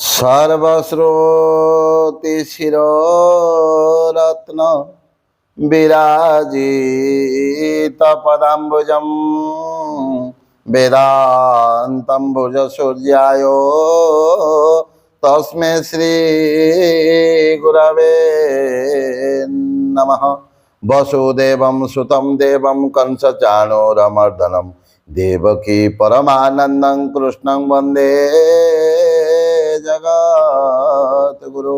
सर्वश्रोतिशिरोरत्न विराजित पदाम्बुजं वेदान्तम्बुज सूर्याय तस्मै श्री गुरवे नमः। वसुदेवं सुतं देवं कंसचाणूरमर्दनं देवकी परमानन्दं कृष्णं वन्दे जगद्गुरु।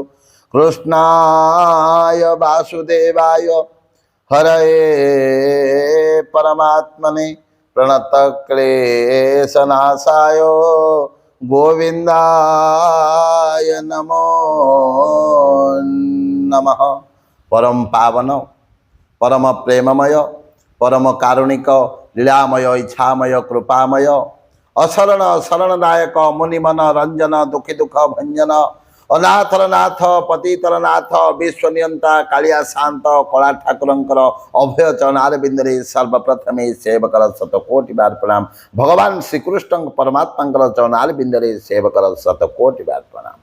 कृष्णाय वासुदेवाय हरये परमात्मने प्रणतक्लेशनाशाय गोविन्दाय नमो नमः। परम पावन परम प्रेममय परम कारुणिक लीलामय इच्छामय कृपामय अशरण शरणदायक मुनिमन रंजन दुखी दुख भंजन अनाथर नाथ पतितर नाथ विश्वनियंता कालिया शांत कला ठाकुरंकर अभय चरणार बिंदरे सर्वप्रथमे सेवकर शतकोटि बार प्रणाम। भगवान श्रीकृष्ण परमात्मा चरणार बिंदरे सेवकर शतकोटि बार प्रणाम।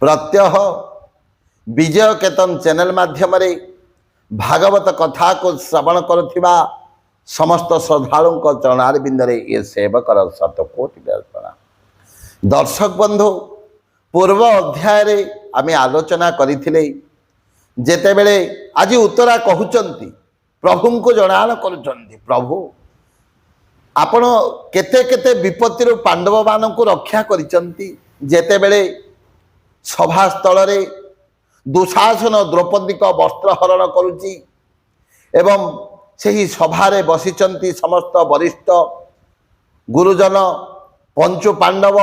प्रत्यह विजय केतन चैनल माध्यम भागवत कथा को श्रवण करुवा समस्त श्रद्धालु चरणार बिंदरे ये सेवकर शतकोटि बार प्रणाम। दर्शक बंधु पूर्व अध्याय आम आलोचना करते जेतेबेले आज उत्तरा कहते प्रभु को जनान करुँच प्रभु आपण केते केते विपत्ति पांडव मान को रक्षा करेबेले सभास्थल दुशासन द्रौपदी को वस्त्र हरण करुच्ची एवं सही सभारे बसिचंती समस्त वरिष्ठ गुरुजन पंचु पांडव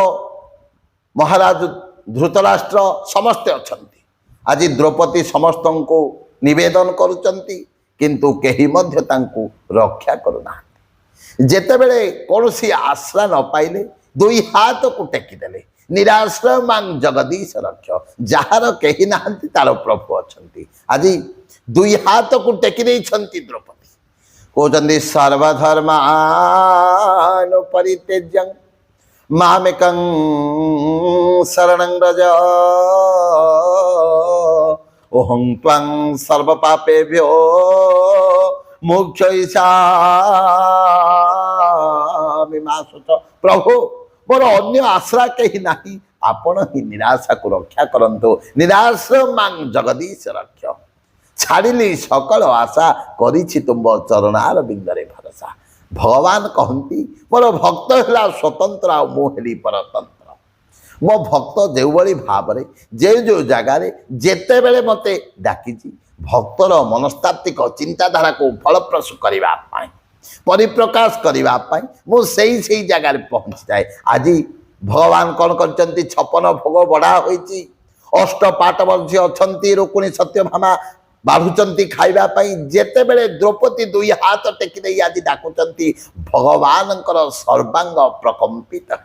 महाराज धृतराष्ट्र समस्ते अछंती। आज द्रौपदी समस्त को निवेदन करुचंती किंतु केही मध्य तांको रक्षा करुना। जेतेबेले कौनसी आश्रा न पाइले दुई हाथ को टेकीदेले निराश्रय मां जगदीश रक्ष जार केही नाहंती तार प्रभु अछंती। आज दुई हाथ को टेकी देइछंती द्रौपदी कहते सर्वधर्मान परित्यज्य मामेकं शरणं व्रज ओहं त्वं सर्वपापेभ्यो मोक्षयिष्यामि मा शुच। प्रभु मोर अन्य आश्रा कहीं नहीं आपण ही निराशा को रक्षा करंतु निराश्रय मां जगदीश रक्ष छाड़िली सकल आशा करिछि तुम चरणार बिंदरे भरसा। भगवान कहती मोर भक्त है स्वतंत्र मुझे परतंत्र मो भक्त जो भाव जे जो जगार जेते बेले मते डाकी भक्तर मनस्तात्विक चिंताधारा को फलप्रसू करने परिप्रकाश करने मुझे जगार पहुँची जाए। आज भगवान कौन कर 56 भोग बढ़ा होती अष्टपाट वर्ष अच्छा रुक्मिणी सत्यभामा बाढ़ुंट खावाई जेते बेले द्रौपदी दुई हाथ टेकी दे आज डाकुंट भगवान सर्वांग प्रकंपित है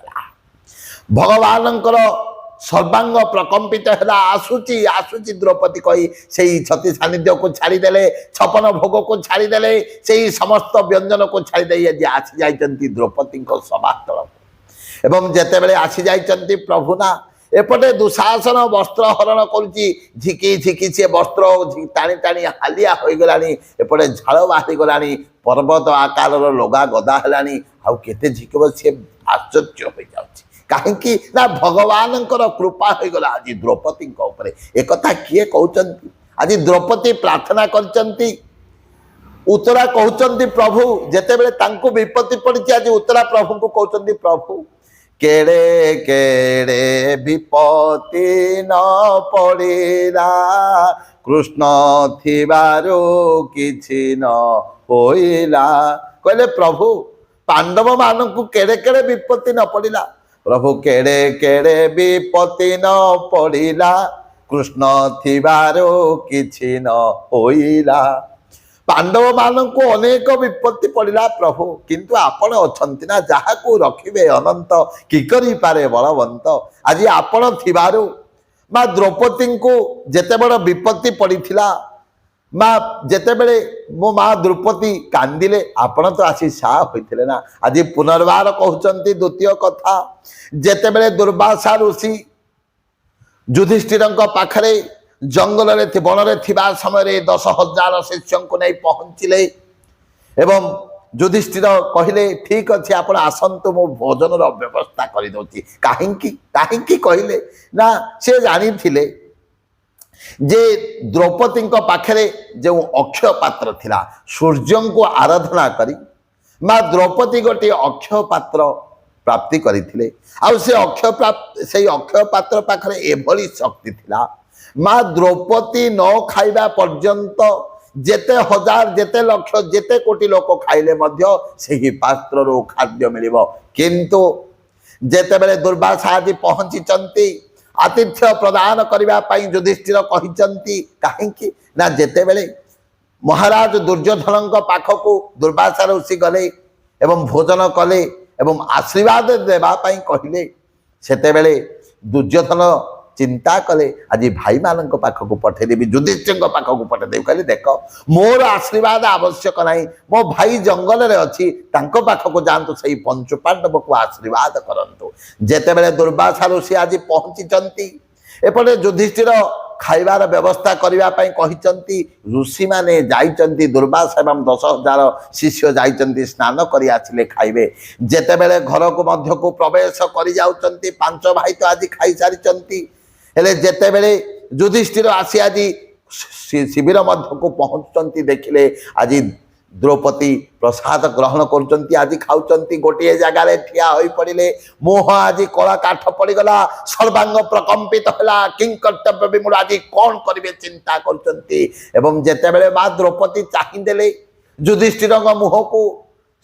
भगवान सर्वांग प्रकंपित है आसुची आसुची द्रौपदी कही से छती सानिध्य को छाड़ीदे 56 भोग को छाड़ीदे से समस्त व्यंजन को छाड़ीदे आज आसी जाती द्रौपदी सभास्थल एवं जेते बेले आसी जाती प्रभुना एपटे दुशासन वस्त्र हरण करुच्ची झिकी झिकी सी वस्त्र टाणी टाणी हालिया हो गला एपटे झाड़ बाहरी गला पर्वत आकार लगा गदा है आउ केते झिकब सी आश्चर्य हो जाऊँगी कहीं भगवान कृपा हो गला आज द्रौपदी एक किए कहते आज द्रौपदी प्रार्थना करचंती उत्तरा कहते प्रभु जेते बेले विपत्ति पड़ी आज उत्तरा प्रभु को कहते प्रभु केड़े केड़े विपत्ति न पड़ेला कृष्ण थिबारो किछि न होइला। कहले प्रभु पांडव मानकु केड़े केड़े विपत्ति न पड़िला प्रभु केड़े केड़े विपत्ति न पड़िला कृष्ण थिबारो किछि न होइला। पांडव मान को अनेक विपत्ति पड़ा प्रभु किंतु आपण अच्छी ना जहाँ को रखिबे अनंत कि करि पारे बलवंत। आज आपण थिबारु माँ द्रौपदी को जेते बड़ विपत्ति पड़ीथिला माँ जेते बेले मो माँ द्रौपदी कांदिले आपण तो आसी सा होइथिले ना। आज पुनर्बार कहउचंती द्वितीय कथा जेते बेले दुर्वासा ऋषि ଯୁଧିଷ୍ଠିରଙ୍କ ପାଖରେ ଜଙ୍ଗଲରେ ବନରେ ଥିବା ସମୟରେ 10,000 ଶିଷ୍ୟଙ୍କୁ ନେଇ ପହଞ୍ଚିଲେ ଏବଂ ଯୁଧିଷ୍ଠିର କହିଲେ ଠିକ ଅଛି ଆପଣ ଆସନ୍ତୁ ମୁଁ ଭୋଜନର ବ୍ୟବସ୍ଥା କରିଦେଉଛି। କାହିଁକି କାହିଁକି କହିଲେ ନା ସେ ଜାଣିଥିଲେ ଯେ ଦ୍ରୌପଦୀଙ୍କ ପାଖରେ ଯେଉଁ ଅକ୍ଷୟ ପାତ୍ର ଥିଲା ସୂର୍ଯ୍ୟଙ୍କୁ ଆରାଧନା କରି ମା ଦ୍ରୌପଦୀ ଗୋଟିଏ ଅକ୍ଷୟ ପାତ୍ର ପ୍ରାପ୍ତି କରିଥିଲେ ଆଉ ସେ ସେଇ ଅକ୍ଷୟ ପାତ୍ର ପାଖରେ ଏଭଳି ଶକ୍ତି ଥିଲା ମା ଦ୍ରୌପଦୀ ନ ଖାଇବା ପର୍ଯ୍ୟନ୍ତ ଯେତେ ହଜାର ଯେତେ ଲକ୍ଷ ଯେତେ କୋଟି ଲୋକ ଖାଇଲେ ମଧ୍ୟ ସେହି ପାତ୍ରରୁ ଖାଦ୍ୟ ମିଳିବ। କିନ୍ତୁ ଯେତେବେଳେ ଦୁର୍ବାସା ଆଜି ପହଞ୍ଚିଛନ୍ତି ଆତିଥ୍ୟ ପ୍ରଦାନ କରିବା ପାଇଁ ଯୁଧିଷ୍ଠିର କହିଛନ୍ତି କାହିଁକି ନା ଯେତେବେଳେ ମହାରାଜ ଦୁର୍ଯ୍ୟୋଧନଙ୍କ ପାଖକୁ ଦୁର୍ବାସା ଋଷି ଗଲେ ଏବଂ ଭୋଜନ କଲେ ଏବଂ ଆଶୀର୍ବାଦ ଦେବା ପାଇଁ କହିଲେ ସେତେବେଳେ ଦୁର୍ଯ୍ୟୋଧନ ଚିନ୍ତା କଲେ ଆଜି ଭାଇମାନଙ୍କ ପାଖକୁ ପଠେଇଦେବି ଯୁଧିଷ୍ଠିରଙ୍କ ପାଖକୁ ପଠେଇଦେବି କହିଲେ ଦେଖ ମୋର ଆଶୀର୍ବାଦ ଆବଶ୍ୟକ ନାହିଁ ମୋ ଭାଇ ଜଙ୍ଗଲରେ ଅଛି ତାଙ୍କ ପାଖକୁ ଯାଆନ୍ତୁ ସେଇ ପଞ୍ଚୁପାଣ୍ଡବକୁ ଆଶୀର୍ବାଦ କରନ୍ତୁ। ଯେତେବେଳେ ଦୁର୍ବାସା ଋଷି ଆଜି ପହଞ୍ଚିଛନ୍ତି ଏପଟେ ଯୁଧିଷ୍ଠିର ଖାଇବାର ବ୍ୟବସ୍ଥା କରିବା ପାଇଁ କହିଛନ୍ତି ଋଷିମାନେ ଯାଇଛନ୍ତି ଦୁର୍ବାସା ଏବଂ 10,000 ଶିଷ୍ୟ ଯାଇଛନ୍ତି ସ୍ନାନ କରି ଆସିଲେ ଖାଇବେ। ଯେତେବେଳେ ଘରକୁ ମଧ୍ୟକୁ ପ୍ରବେଶ କରି ଯାଉଛନ୍ତି 5 ଭାଇ ତ ଆଜି ଖାଇସାରିଛନ୍ତି ହେଲେ ଯେତେବେଳେ ଯୁଧିଷ୍ଠିର ଆସି ଆଜି ଶିବିର ମଧ୍ୟକୁ ପହଞ୍ଚୁଛନ୍ତି ଦେଖିଲେ ଆଜି ଦ୍ରୌପଦୀ ପ୍ରସାଦ ଗ୍ରହଣ କରୁଛନ୍ତି ଆଜି ଖାଉଛନ୍ତି ଗୋଟିଏ ଜାଗାରେ ଠିଆ ହୋଇ ପଡ଼ିଲେ ମୁହଁ ଆଜି କଳା କାଠ ପଡ଼ିଗଲା ସର୍ବାଙ୍ଗ ପ୍ରକମ୍ପିତ ହେଲା କିଂକର୍ତ୍ତବ୍ୟ ବିମୂଢ଼ ଆଜି କ'ଣ କରିବେ ଚିନ୍ତା କରୁଛନ୍ତି ଏବଂ ଯେତେବେଳେ ମା ଦ୍ରୌପଦୀ ଚାହିଁଦେଲେ ଯୁଧିଷ୍ଠିରଙ୍କ ମୁହଁକୁ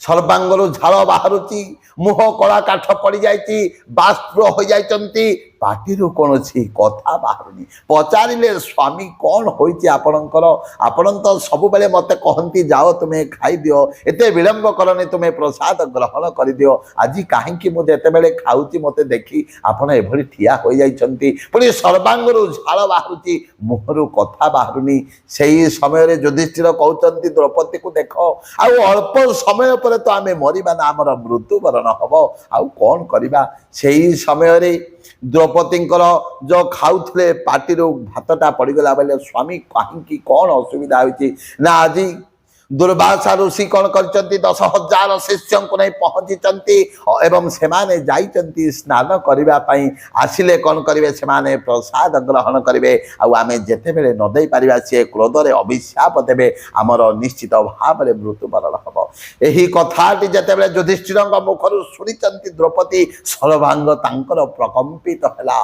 ସର୍ବାଙ୍ଗରୁ ଝାଳ ବାହାରୁଛି ମୁହଁ କଳା କାଠ ପଡ଼ିଯାଇଛି ବାଷ୍ପ ହୋଇଯାଇଛନ୍ତି ପାଟିରୁ କୌଣସି କଥା ବାହାରୁନି। ପଚାରିଲେ ସ୍ୱାମୀ କ'ଣ ହୋଇଛି ଆପଣଙ୍କର ଆପଣ ତ ସବୁବେଳେ ମୋତେ କହନ୍ତି ଯାଅ ତୁମେ ଖାଇଦିଅ ଏତେ ବିଳମ୍ବ କରନି ତୁମେ ପ୍ରସାଦ ଗ୍ରହଣ କରିଦିଅ ଆଜି କାହିଁକି ମୁଁ ଯେତେବେଳେ ଖାଉଛି ମୋତେ ଦେଖି ଆପଣ ଏଭଳି ଠିଆ ହୋଇଯାଇଛନ୍ତି ପୁଣି ସର୍ବାଙ୍ଗରୁ ଝାଳ ବାହାରୁଛି ମୁହଁରୁ କଥା ବାହାରୁନି। ସେହି ସମୟରେ ଯୁଧିଷ୍ଠିର କହୁଛନ୍ତି ଦ୍ରୌପଦୀକୁ ଦେଖ ଆଉ ଅଳ୍ପ ସମୟ ପରେ ତ ଆମେ ମରିବା ନା ଆମର ମୃତ୍ୟୁବରଣ ହେବ ଆଉ କ'ଣ କରିବା। ସେହି ସମୟରେ ଦ୍ରୌପଦୀଙ୍କର ଯେଉଁ ଖାଉଥିଲେ ପାଟିରୁ ଭାତଟା ପଡ଼ିଗଲା ବେଲେ ସ୍ୱାମୀ କାହିଁକି କ'ଣ ଅସୁବିଧା ହୋଇଛି ନା ଆଜି ଦୁର୍ବାସା ଋଷି କ'ଣ କରିଛନ୍ତି 10,000 ଶିଷ୍ୟଙ୍କୁ ନେଇ ପହଞ୍ଚିଛନ୍ତି ଏବଂ ସେମାନେ ଯାଇଛନ୍ତି ସ୍ନାନ କରିବା ପାଇଁ ଆସିଲେ କ'ଣ କରିବେ ସେମାନେ ପ୍ରସାଦ ଗ୍ରହଣ କରିବେ ଆଉ ଆମେ ଯେତେବେଳେ ନ ଦେଇପାରିବା ସିଏ କ୍ରୋଧରେ ଅଭିଶାପ ଦେବେ ଆମର ନିଶ୍ଚିତ ଭାବରେ ମୃତ୍ୟୁବରଣ ହେବ। ଏହି କଥାଟି ଯେତେବେଳେ ଯୁଧିଷ୍ଠିରଙ୍କ ମୁଖରୁ ଶୁଣିଛନ୍ତି ଦ୍ରୌପଦୀ ସର୍ବାଙ୍ଗ ତାଙ୍କର ପ୍ରକମ୍ପିତ ହେଲା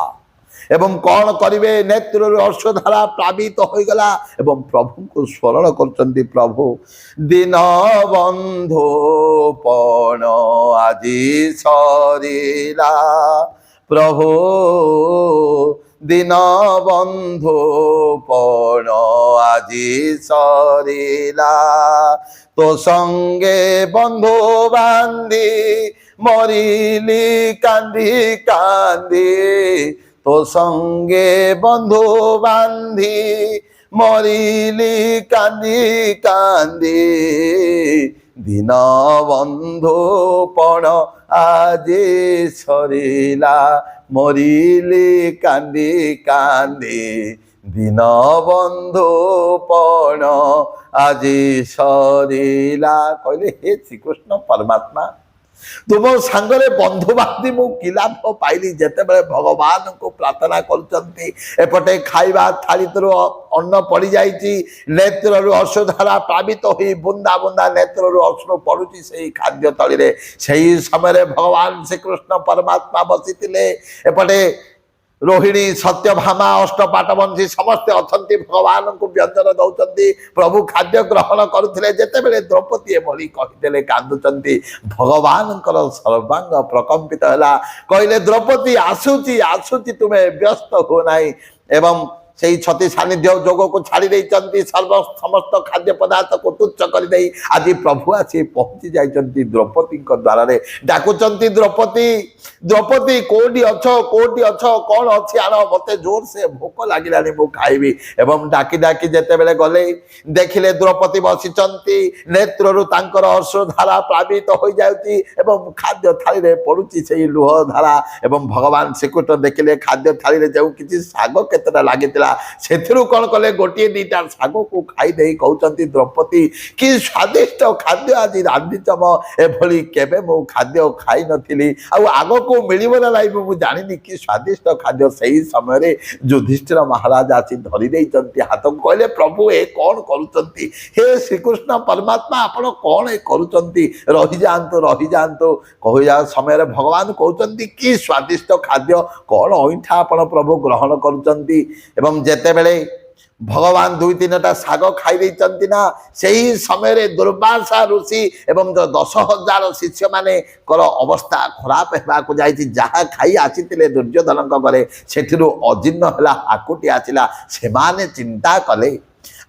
ଏବଂ କ'ଣ କରିବେ ନେତ୍ରରୁ ଅଶ୍ରୁଧାରା ପ୍ଲାବିତ ହୋଇଗଲା ଏବଂ ପ୍ରଭୁଙ୍କୁ ସ୍ମରଣ କରୁଛନ୍ତି ପ୍ରଭୁ ଦୀନବନ୍ଧୁ ପଣ ଆଜି ସରିଲା ପ୍ରଭୁ ଦୀନବନ୍ଧୁ ପଣ ଆଜି ସରିଲା ତୋ ସଙ୍ଗେ ବନ୍ଧୁ ବାନ୍ଧି মরিলি কান্দি কান্দি তো সঙ্গে বন্ধু বান্ধি মরিলি কান্দি কান্দি দিন বন্ধু পণ আজি সরিলা মরিলি কান্দি কান্দি দিন বন্ধু পণ আজি সরিলা কইলে হে শ্রীকৃষ্ণ পরমাত্মা तुम सांगरे बंधु बांधी मु कि लाभ पाइली जेतेबेले भगवान को प्रार्थना करचंती एपटे खाइबा थाली तरु अन्न पड़ी जाइची नेत्ररु अश्रुधारा प्लावित होई बुंदा बुंदा नेत्ररु अश्रु पड़ुची सेही खाद्य तळी रे सेही समय भगवान श्री कृष्ण परमात्मा बसिथिले एपटे रोहिणी सत्यभामा अष्टपाटवंशी समस्ते अछंती भगवान को व्यंजन दौचंती प्रभु खाद्य ग्रहण करुथिले जेतेबेले द्रौपदी एभली कहिदेले कांदुचंती भगवान सर्वांग प्रकंपित हैला कहले द्रौपदी आसुची आसुची तुमे व्यस्त हो नाही एवं সেই ଛତି ସାନ୍ନିଧ୍ୟ ଯୋଗକୁ ଛାଡ଼ି ଦେଇଛନ୍ତି ସମସ୍ତ ଖାଦ୍ୟ ପଦାର୍ଥକୁ ତୁଚ୍ଛ କରିଦେଇ ଆଜି ପ୍ରଭୁ ଆସି ପହଞ୍ଚି ଯାଇଛନ୍ତି ଦ୍ରୌପଦୀଙ୍କ ଦ୍ୱାରରେ ଡାକୁଛନ୍ତି ଦ୍ରୌପଦୀ ଦ୍ରୌପଦୀ କୋଉଠି ଅଛ କଣ ଅଛି ଆଣ ମତେ ଜୋରସେ ଭୋକ ଲାଗିଲାଣି ମୁଁ ଖାଇବି ଏବଂ ଡାକି ଡାକି ଯେତେବେଳେ ଗଲେ ଦେଖିଲେ ଦ୍ରୌପଦୀ ବସିଛନ୍ତି ନେତ୍ରରୁ ତାଙ୍କର ଅଶ୍ରୁଧାରା ପ୍ଲାବିତ ହୋଇଯାଉଛି ଏବଂ ଖାଦ୍ୟ ଥାଳିରେ ପଡୁଛି ସେଇ ଲୁହ ଧାରା ଏବଂ ଭଗବାନ ଶ୍ରୀକୃଷ୍ଣ ଦେଖିଲେ ଖାଦ୍ୟ ଥାଳିରେ ଯେଉଁ କିଛି ଶାଗ କେତେଟା ଲାଗିଥିଲା ସେଥିରୁ କଣ କଲେ ଗୋଟିଏ ଦିଟା ଶାଗକୁ ଖାଇଦେଇ କହୁଛନ୍ତି ଦ୍ରୌପଦୀ କି ସ୍ୱାଦିଷ୍ଟ ଖାଦ୍ୟ ଆଜି ରାନ୍ଧିଛ ଏଭଳି କେବେ ମୁଁ ଖାଦ୍ୟ ଖାଇ ନଥିଲି ଆଉ ଆଗକୁ ମିଳିବ ନା ନାହିଁ ମୁଁ ଜାଣିନି କି ସ୍ୱାଦିଷ୍ଟ ଖାଦ୍ୟ ସେହି ସମୟରେ ଯୁଧିଷ୍ଠିର ମହାରାଜ ଆସି ଧରି ଦେଇଛନ୍ତି ହାତକୁ କହିଲେ ପ୍ରଭୁ ଏ କଣ କରୁଛନ୍ତି ହେ ଶ୍ରୀକୃଷ୍ଣ ପରମାତ୍ମା ଆପଣ କଣ ଏ କରୁଛନ୍ତି ରହିଯାଆନ୍ତୁ କହିବା ସମୟରେ ଭଗବାନ କହୁଛନ୍ତି କି ସ୍ୱାଦିଷ୍ଟ ଖାଦ୍ୟ କଣ ଅଇଁଠା ଆପଣ ପ୍ରଭୁ ଗ୍ରହଣ କରୁଛନ୍ତି ଏବଂ ଯେତେବେଳେ ଭଗବାନ 2-3ଟା ଶାଗ ଖାଇ ଦେଇଛନ୍ତି ନା ସେହି ସମୟରେ ଦୁର୍ବାସା ଋଷି ଏବଂ 10,000 ଶିଷ୍ୟମାନଙ୍କର ଅବସ୍ଥା ଖରାପ ହେବାକୁ ଯାଇଛି ଯାହା ଖାଇ ଆସିଥିଲେ ଦୁର୍ଯ୍ୟୋଧନଙ୍କ ଘରେ ସେଠିରୁ ଅଜୀର୍ଣ୍ଣ ହେଲା ହାକୁଟି ଆସିଲା ସେମାନେ ଚିନ୍ତା କଲେ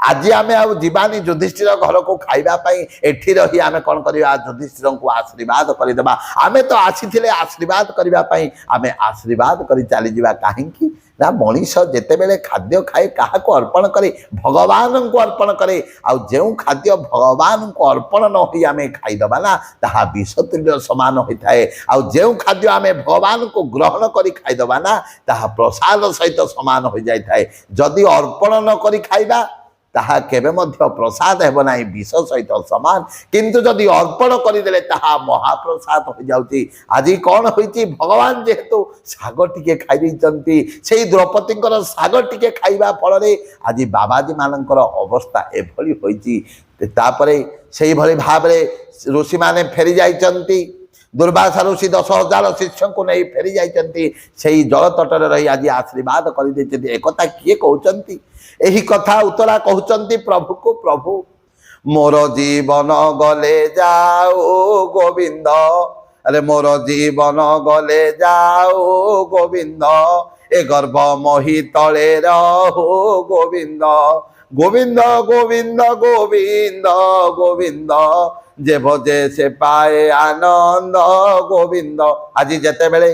ଆଜି ଆମେ ଆଉ ଯିବାନି ଯୁଧିଷ୍ଠିର ଘରକୁ ଖାଇବା ପାଇଁ ଏଠି ରହି ଆମେ କଣ କରିବା ଯୁଧିଷ୍ଠିରଙ୍କୁ ଆଶୀର୍ବାଦ କରିଦେବା ଆମେ ତ ଆସିଥିଲେ ଆଶୀର୍ବାଦ କରିବା ପାଇଁ ଆମେ ଆଶୀର୍ବାଦ କରି ଚାଲିଯିବା କାହିଁକି ନା ମଣିଷ ଯେତେବେଳେ ଖାଦ୍ୟ ଖାଏ କାହାକୁ ଅର୍ପଣ କରେ ଭଗବାନଙ୍କୁ ଅର୍ପଣ କରେ ଆଉ ଯେଉଁ ଖାଦ୍ୟ ଭଗବାନଙ୍କୁ ଅର୍ପଣ ନ ହୋଇ ଆମେ ଖାଇଦେବା ନା ତାହା ବିଷତୁଲ୍ୟ ସମାନ ହୋଇଥାଏ ଆଉ ଯେଉଁ ଖାଦ୍ୟ ଆମେ ଭଗବାନଙ୍କୁ ଗ୍ରହଣ କରି ଖାଇଦେବା ନା ତାହା ପ୍ରସାଦ ସହିତ ସମାନ ହୋଇଯାଇଥାଏ ଯଦି ଅର୍ପଣ ନ କରି ଖାଇବା ତାହା କେବେ ମଧ୍ୟ ପ୍ରସାଦ ହେବ ନାହିଁ ବିଷ ସହିତ ସମାନ କିନ୍ତୁ ଯଦି ଅର୍ପଣ କରିଦେଲେ ତାହା ମହାପ୍ରସାଦ ହୋଇଯାଉଛି ଆଜି କଣ ହୋଇଛି ଭଗବାନ ଯେହେତୁ ଶାଗ ଟିକେ ଖାଇ ଦେଇଛନ୍ତି ସେଇ ଦ୍ରୌପଦୀଙ୍କର ଶାଗ ଟିକେ ଖାଇବା ଫଳରେ ଆଜି ବାବାଜୀ ମାନଙ୍କର ଅବସ୍ଥା ଏଭଳି ହୋଇଛି ତାପରେ ସେଇଭଳି ଭାବରେ ଋଷିମାନେ ଫେରି ଯାଇଛନ୍ତି ଦୁର୍ବାସା ଋଷି 10,000 ଶିଷ୍ୟଙ୍କୁ ନେଇ ଫେରି ଯାଇଛନ୍ତି ସେଇ ଜଳତଟରେ ରହି ଆଜି ଆଶୀର୍ବାଦ କରିଦେଇଛନ୍ତି ଏକଥା କିଏ କହୁଛନ୍ତି ଏହି କଥା ଉତ୍ତରା କହୁଛନ୍ତି ପ୍ରଭୁକୁ ପ୍ରଭୁ ମୋର ଜୀବନ ଗଲେ ଯାଉ ଗୋବିନ୍ଦ ଆରେ ମୋର ଜୀବନ ଗଲେ ଯାଉ ଗୋବିନ୍ଦ ଏ ଗର୍ଭ ମୋହି ତଳେ ରହୁ ଗୋବିନ୍ଦ ଗୋବିନ୍ଦ ଗୋବିନ୍ଦ ଗୋବିନ୍ଦ ଗୋବିନ୍ଦ ଯେ ଭଜେ ସେ ପାଏ ଆନନ୍ଦ ଗୋବିନ୍ଦ ଆଜି ଯେତେବେଳେ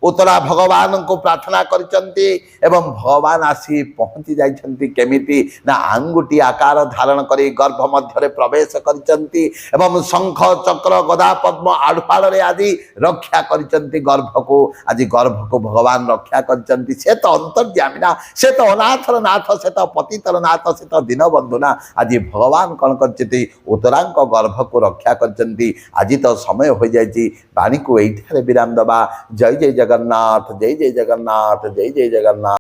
ଉତ୍ତରା ଭଗବାନଙ୍କୁ ପ୍ରାର୍ଥନା କରିଛନ୍ତି ଏବଂ ଭଗବାନ ଆସି ପହଞ୍ଚି ଯାଇଛନ୍ତି କେମିତି ନା ଆଙ୍ଗୁଠି ଆକାର ଧାରଣ କରି ଗର୍ଭ ମଧ୍ୟରେ ପ୍ରବେଶ କରିଛନ୍ତି ଏବଂ ଶଙ୍ଖ ଚକ୍ର ଗଦା ପଦ୍ମ ଆଡ଼ୁଆଳରେ ଆଜି ରକ୍ଷା କରିଛନ୍ତି ଗର୍ଭକୁ ଆଜି ଗର୍ଭକୁ ଭଗବାନ ରକ୍ଷା କରିଛନ୍ତି ସେ ତ ଅନ୍ତର୍ଯାମୀ ନା ସେ ତ ଅନାଥର ନାଥ ସେ ତ ପତିତର ନାଥ ସେ ତ ଦୀନବନ୍ଧୁ ନା ଆଜି ଭଗବାନ କ'ଣ କରିଛନ୍ତି ଉତ୍ତରାଙ୍କ ଗର୍ଭକୁ ରକ୍ଷା କରିଛନ୍ତି ଆଜି ତ ସମୟ ହୋଇଯାଇଛି ବାଣୀକୁ ଏଇଠାରେ ବିରାମ ଦେବା ଜୟ ଜୟ ଜଗନ୍ନାଥ ଜୟ ଜୟ ଜଗନ୍ନାଥ ଜୟ ଜୟ ଜଗନ୍ନାଥ।